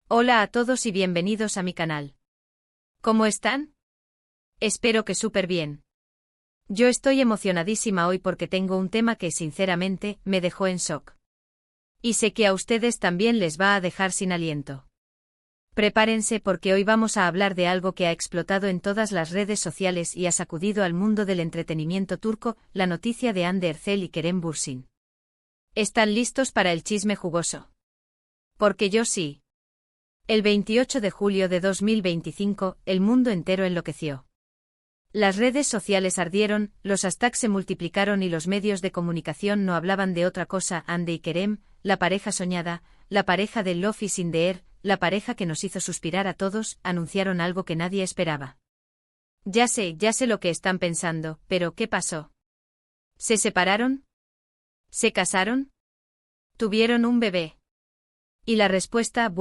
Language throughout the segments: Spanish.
Hola a todos y bienvenidos a mi canal. ¿Cómo están? Espero que súper bien. Yo estoy emocionadísima hoy porque tengo un tema que sinceramente me dejó en shock. Y sé que a ustedes también les va a dejar sin aliento. Prepárense porque hoy vamos a hablar de algo que ha explotado en todas las redes sociales y ha sacudido al mundo del entretenimiento turco, la noticia de Hande Erçel y Kerem Bürsin. ¿Están listos para el chisme jugoso? Porque yo sí. El 28 de julio de 2025, el mundo entero enloqueció. Las redes sociales ardieron, los hashtags se multiplicaron y los medios de comunicación no hablaban de otra cosa. Hande y Kerem, la pareja soñada, la pareja de Love is in the air, la pareja que nos hizo suspirar a todos, anunciaron algo que nadie esperaba. Ya sé lo que están pensando, pero ¿qué pasó? ¿Se separaron? ¿Se casaron? ¿Tuvieron un bebé? Y la respuesta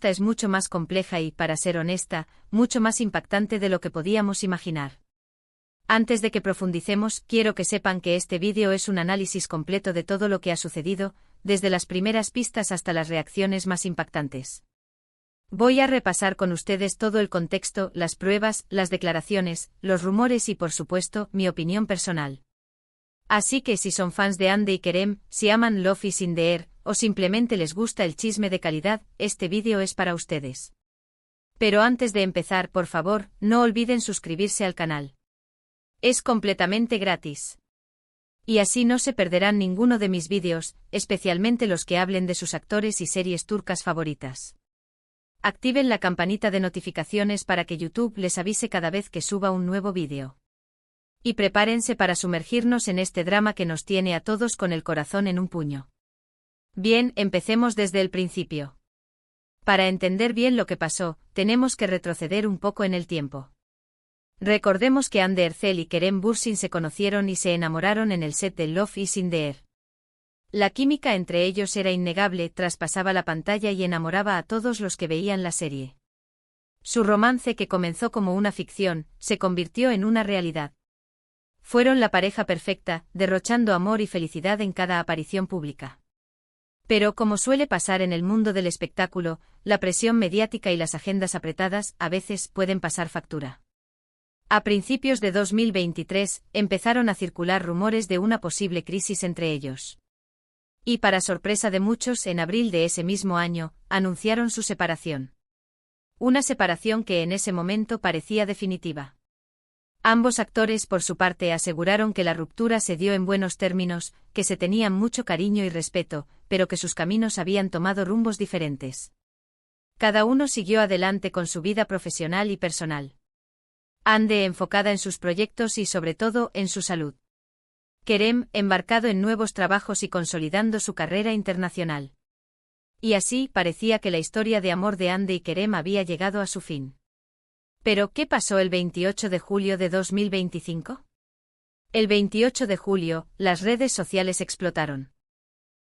es mucho más compleja y, para ser honesta, mucho más impactante de lo que podíamos imaginar. Antes de que profundicemos, quiero que sepan que este vídeo es un análisis completo de todo lo que ha sucedido, desde las primeras pistas hasta las reacciones más impactantes. Voy a repasar con ustedes todo el contexto, las pruebas, las declaraciones, los rumores y, por supuesto, mi opinión personal. Así que si son fans de Hande y Kerem, si aman Love is in the air, o simplemente les gusta el chisme de calidad, este vídeo es para ustedes. Pero antes de empezar, por favor, no olviden suscribirse al canal. Es completamente gratis. Y así no se perderán ninguno de mis vídeos, especialmente los que hablen de sus actores y series turcas favoritas. Activen la campanita de notificaciones para que YouTube les avise cada vez que suba un nuevo vídeo. Y prepárense para sumergirnos en este drama que nos tiene a todos con el corazón en un puño. Bien, empecemos desde el principio. Para entender bien lo que pasó, tenemos que retroceder un poco en el tiempo. Recordemos que Hande Erçel y Kerem Bürsin se conocieron y se enamoraron en el set de Love is in the air. La química entre ellos era innegable, traspasaba la pantalla y enamoraba a todos los que veían la serie. Su romance, que comenzó como una ficción, se convirtió en una realidad. Fueron la pareja perfecta, derrochando amor y felicidad en cada aparición pública. Pero, como suele pasar en el mundo del espectáculo, la presión mediática y las agendas apretadas a veces pueden pasar factura. A principios de 2023, empezaron a circular rumores de una posible crisis entre ellos. Y para sorpresa de muchos, en abril de ese mismo año, anunciaron su separación. Una separación que en ese momento parecía definitiva. Ambos actores, por su parte, aseguraron que la ruptura se dio en buenos términos, que se tenían mucho cariño y respeto, pero que sus caminos habían tomado rumbos diferentes. Cada uno siguió adelante con su vida profesional y personal. Hande enfocada en sus proyectos y sobre todo en su salud. Kerem embarcado en nuevos trabajos y consolidando su carrera internacional. Y así parecía que la historia de amor de Hande y Kerem había llegado a su fin. ¿Pero qué pasó el 28 de julio de 2025? El 28 de julio, las redes sociales explotaron.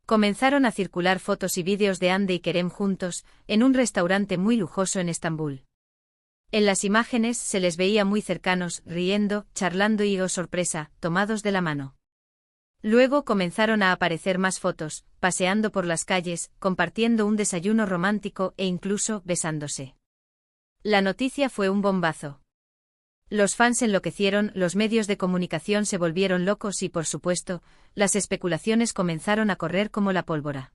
Comenzaron a circular fotos y vídeos de Hande y Kerem juntos, en un restaurante muy lujoso en Estambul. En las imágenes se les veía muy cercanos, riendo, charlando y, oh sorpresa, tomados de la mano. Luego comenzaron a aparecer más fotos, paseando por las calles, compartiendo un desayuno romántico e incluso besándose. La noticia fue un bombazo. Los fans enloquecieron, los medios de comunicación se volvieron locos y, por supuesto, las especulaciones comenzaron a correr como la pólvora.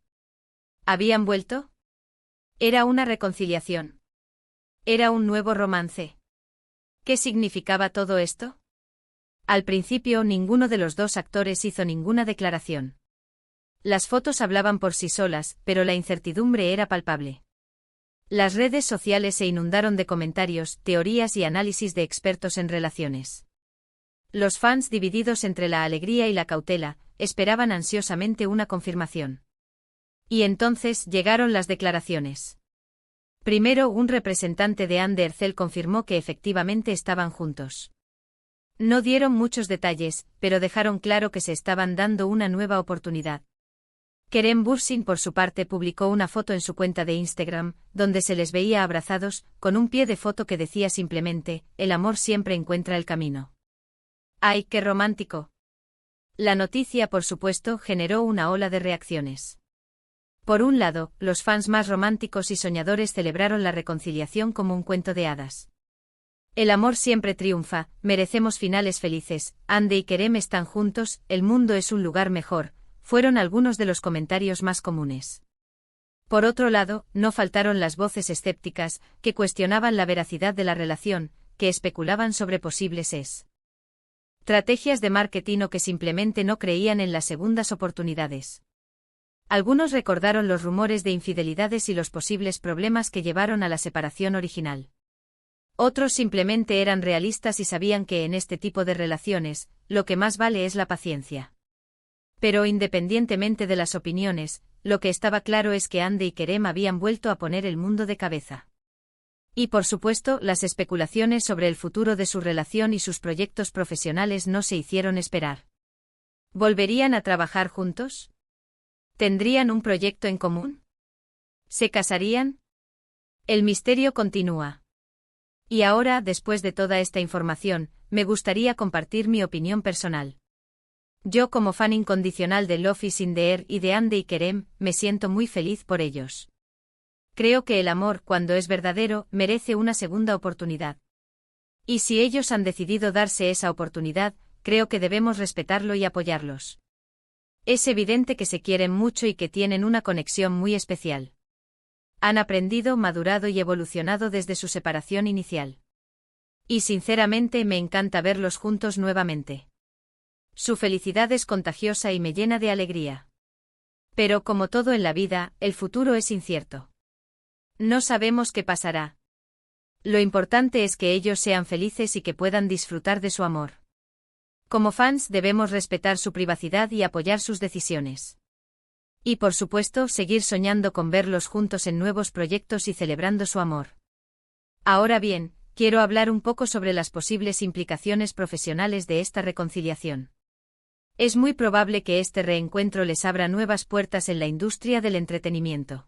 ¿Habían vuelto? ¿Era una reconciliación? ¿Era un nuevo romance? ¿Qué significaba todo esto? Al principio, ninguno de los dos actores hizo ninguna declaración. Las fotos hablaban por sí solas, pero la incertidumbre era palpable. Las redes sociales se inundaron de comentarios, teorías y análisis de expertos en relaciones. Los fans, divididos entre la alegría y la cautela, esperaban ansiosamente una confirmación. Y entonces llegaron las declaraciones. Primero, un representante de Hande Erçel confirmó que efectivamente estaban juntos. No dieron muchos detalles, pero dejaron claro que se estaban dando una nueva oportunidad. Kerem Bürsin, por su parte, publicó una foto en su cuenta de Instagram, donde se les veía abrazados, con un pie de foto que decía simplemente: el amor siempre encuentra el camino. ¡Ay, qué romántico! La noticia, por supuesto, generó una ola de reacciones. Por un lado, los fans más románticos y soñadores celebraron la reconciliación como un cuento de hadas. El amor siempre triunfa, merecemos finales felices, Hande y Kerem están juntos, el mundo es un lugar mejor, fueron algunos de los comentarios más comunes. Por otro lado, no faltaron las voces escépticas, que cuestionaban la veracidad de la relación, que especulaban sobre posibles estrategias de marketing o que simplemente no creían en las segundas oportunidades. Algunos recordaron los rumores de infidelidades y los posibles problemas que llevaron a la separación original. Otros simplemente eran realistas y sabían que en este tipo de relaciones, lo que más vale es la paciencia. Pero independientemente de las opiniones, lo que estaba claro es que Hande y Kerem habían vuelto a poner el mundo de cabeza. Y por supuesto, las especulaciones sobre el futuro de su relación y sus proyectos profesionales no se hicieron esperar. ¿Volverían a trabajar juntos? ¿Tendrían un proyecto en común? ¿Se casarían? El misterio continúa. Y ahora, después de toda esta información, me gustaría compartir mi opinión personal. Yo como fan incondicional de Love is in the Air y de Hande y Kerem, me siento muy feliz por ellos. Creo que el amor, cuando es verdadero, merece una segunda oportunidad. Y si ellos han decidido darse esa oportunidad, creo que debemos respetarlo y apoyarlos. Es evidente que se quieren mucho y que tienen una conexión muy especial. Han aprendido, madurado y evolucionado desde su separación inicial. Y sinceramente me encanta verlos juntos nuevamente. Su felicidad es contagiosa y me llena de alegría. Pero como todo en la vida, el futuro es incierto. No sabemos qué pasará. Lo importante es que ellos sean felices y que puedan disfrutar de su amor. Como fans debemos respetar su privacidad y apoyar sus decisiones. Y por supuesto, seguir soñando con verlos juntos en nuevos proyectos y celebrando su amor. Ahora bien, quiero hablar un poco sobre las posibles implicaciones profesionales de esta reconciliación. Es muy probable que este reencuentro les abra nuevas puertas en la industria del entretenimiento.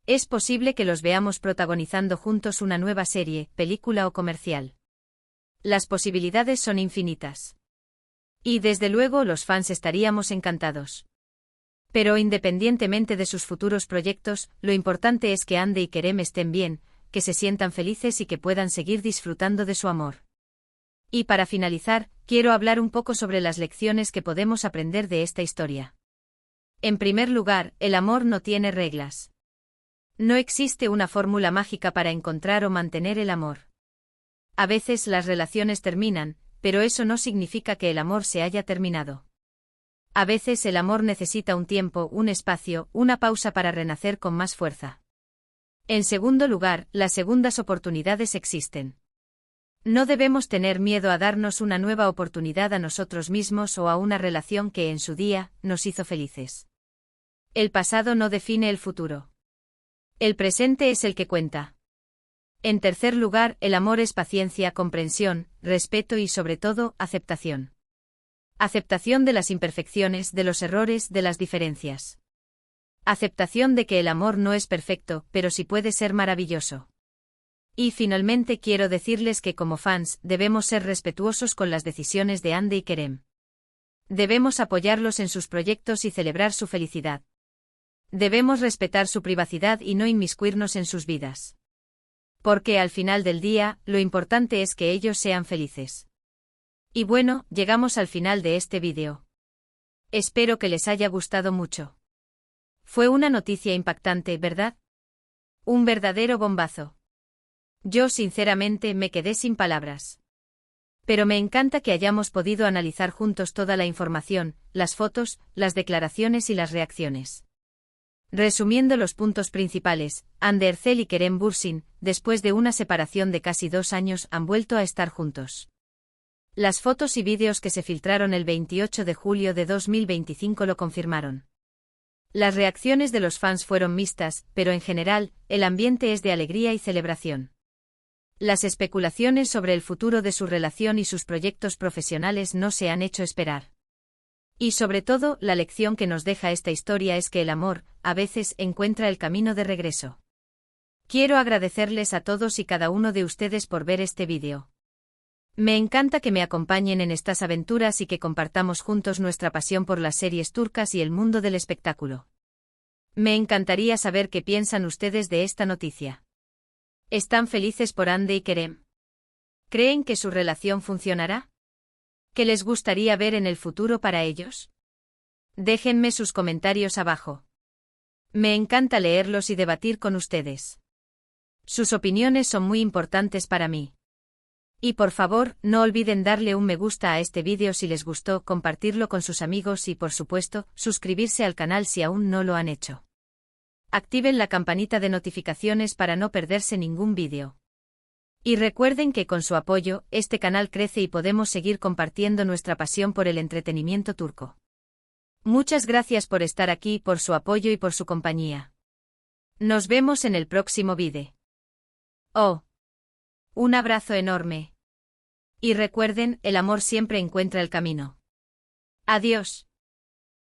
Es posible que los veamos protagonizando juntos una nueva serie, película o comercial. Las posibilidades son infinitas. Y desde luego los fans estaríamos encantados. Pero independientemente de sus futuros proyectos, lo importante es que Hande y Kerem estén bien, que se sientan felices y que puedan seguir disfrutando de su amor. Y para finalizar, quiero hablar un poco sobre las lecciones que podemos aprender de esta historia. En primer lugar, el amor no tiene reglas. No existe una fórmula mágica para encontrar o mantener el amor. A veces las relaciones terminan, pero eso no significa que el amor se haya terminado. A veces el amor necesita un tiempo, un espacio, una pausa para renacer con más fuerza. En segundo lugar, las segundas oportunidades existen. No debemos tener miedo a darnos una nueva oportunidad a nosotros mismos o a una relación que en su día nos hizo felices. El pasado no define el futuro. El presente es el que cuenta. En tercer lugar, el amor es paciencia, comprensión, respeto y sobre todo, aceptación. Aceptación de las imperfecciones, de los errores, de las diferencias. Aceptación de que el amor no es perfecto, pero sí puede ser maravilloso. Y finalmente quiero decirles que como fans, debemos ser respetuosos con las decisiones de Hande y Kerem. Debemos apoyarlos en sus proyectos y celebrar su felicidad. Debemos respetar su privacidad y no inmiscuirnos en sus vidas. Porque al final del día, lo importante es que ellos sean felices. Y bueno, llegamos al final de este vídeo. Espero que les haya gustado mucho. Fue una noticia impactante, ¿verdad? Un verdadero bombazo. Yo sinceramente me quedé sin palabras. Pero me encanta que hayamos podido analizar juntos toda la información, las fotos, las declaraciones y las reacciones. Resumiendo los puntos principales, Hande Erçel y Kerem Bürsin, después de una separación de casi 2 años, han vuelto a estar juntos. Las fotos y vídeos que se filtraron el 28 de julio de 2025 lo confirmaron. Las reacciones de los fans fueron mixtas, pero en general, el ambiente es de alegría y celebración. Las especulaciones sobre el futuro de su relación y sus proyectos profesionales no se han hecho esperar. Y sobre todo, la lección que nos deja esta historia es que el amor, a veces, encuentra el camino de regreso. Quiero agradecerles a todos y cada uno de ustedes por ver este vídeo. Me encanta que me acompañen en estas aventuras y que compartamos juntos nuestra pasión por las series turcas y el mundo del espectáculo. Me encantaría saber qué piensan ustedes de esta noticia. ¿Están felices por Andy y Kerem? ¿Creen que su relación funcionará? ¿Qué les gustaría ver en el futuro para ellos? Déjenme sus comentarios abajo. Me encanta leerlos y debatir con ustedes. Sus opiniones son muy importantes para mí. Y por favor, no olviden darle un me gusta a este vídeo si les gustó, compartirlo con sus amigos y por supuesto, suscribirse al canal si aún no lo han hecho. Activen la campanita de notificaciones para no perderse ningún vídeo. Y recuerden que con su apoyo, este canal crece y podemos seguir compartiendo nuestra pasión por el entretenimiento turco. Muchas gracias por estar aquí, por su apoyo y por su compañía. Nos vemos en el próximo vídeo. Oh. Un abrazo enorme. Y recuerden, el amor siempre encuentra el camino. Adiós.